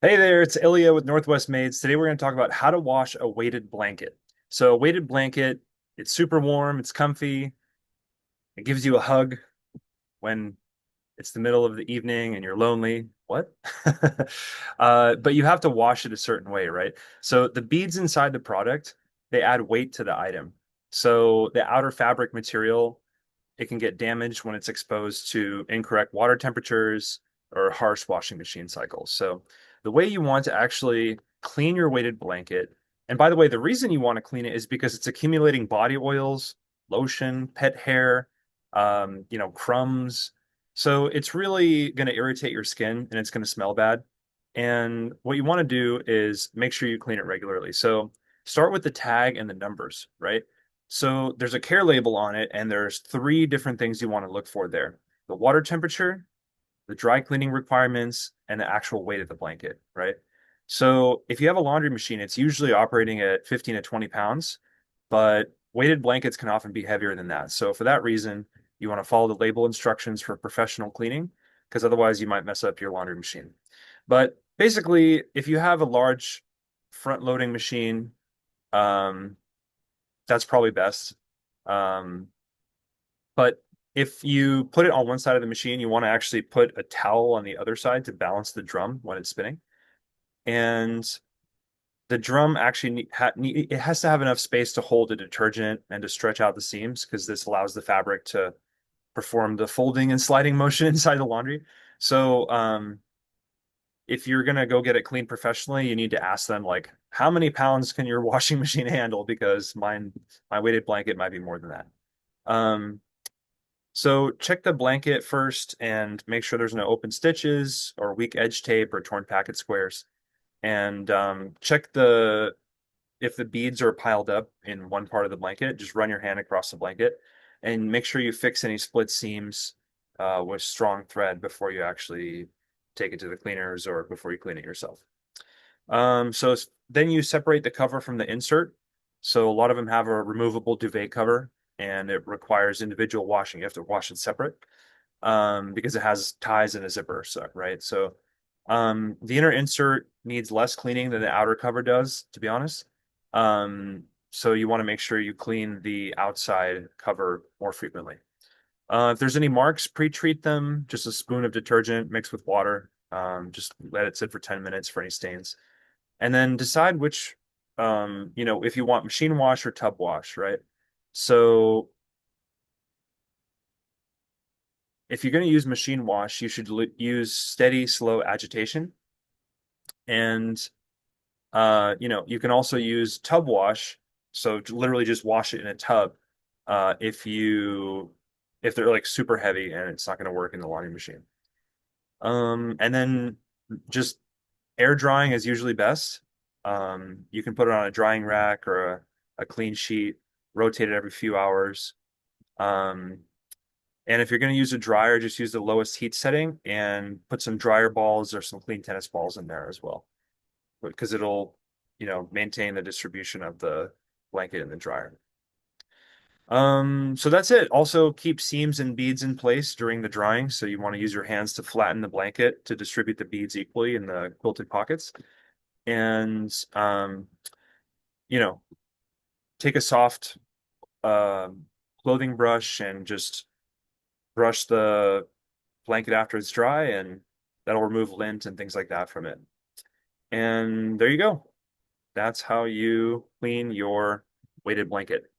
Hey there, it's Ilya with Northwest Maids. Today we're going to talk about how to wash a weighted blanket. So a weighted blanket, it's super warm, it's comfy, it gives you a hug when it's the middle of the evening and you're lonely. What? But you have to wash it a certain way, right? So the beads inside the product, they add weight to the item. So the outer fabric material, it can get damaged when it's exposed to incorrect water temperatures or harsh washing machine cycles. So the way you want to actually clean your weighted blanket, and by the way, the reason you want to clean it is because it's accumulating body oils, lotion, pet hair, crumbs. So it's really going to irritate your skin and it's going to smell bad. And what you want to do is make sure you clean it regularly. So start with the tag and the numbers, right? So there's a care label on it, and there's three different things you want to look for there: the water temperature, the dry cleaning requirements, and the actual weight of the blanket, right? So if you have a laundry machine, it's usually operating at 15 to 20 pounds, but weighted blankets can often be heavier than that. So for that reason, you want to follow the label instructions for professional cleaning, because otherwise you might mess up your laundry machine. But basically, if you have a large front loading machine, um, that's probably best. Um, but if you put it on one side of the machine, you want to actually put a towel on the other side to balance the drum when it's spinning. And the drum actually it has to have enough space to hold the detergent and to stretch out the seams because this allows the fabric to perform the folding and sliding motion inside the laundry. So if you're gonna go get it cleaned professionally, you need to ask them like, how many pounds can your washing machine handle? Because my weighted blanket might be more than that. Um, so check the blanket first and make sure there's no open stitches or weak edge tape or torn packet squares. And check the if the beads are piled up in one part of the blanket, just run your hand across the blanket and make sure you fix any split seams with strong thread before you actually take it to the cleaners or before you clean it yourself. Then you separate the cover from the insert. So a lot of them have a removable duvet cover and it requires individual washing. You have to wash it separate because it has ties and a zipper, so, right? So the inner insert needs less cleaning than the outer cover does, to be honest. So you want to make sure you clean the outside cover more frequently. If there's any marks, pre-treat them. Just a spoon of detergent mixed with water. Just let it sit for 10 minutes for any stains. And then decide which, if you want machine wash or tub wash, right? So if you're going to use machine wash, you should use steady, slow agitation. And, you can also use tub wash. So literally just wash it in a tub if if they're like super heavy and it's not going to work in the laundry machine. And then just air drying is usually best. You can put it on a drying rack or a clean sheet, rotate it every few hours. Um, and if you're going to use a dryer, just use the lowest heat setting and put some dryer balls or some clean tennis balls in there as well, because it'll, maintain the distribution of the blanket in the dryer. So that's it. Also keep seams and beads in place during the drying. So you want to use your hands to flatten the blanket to distribute the beads equally in the quilted pockets. And you know, take a soft um, clothing brush and just brush the blanket after it's dry, and that'll remove lint and things like that from it. And there you go. That's how you clean your weighted blanket.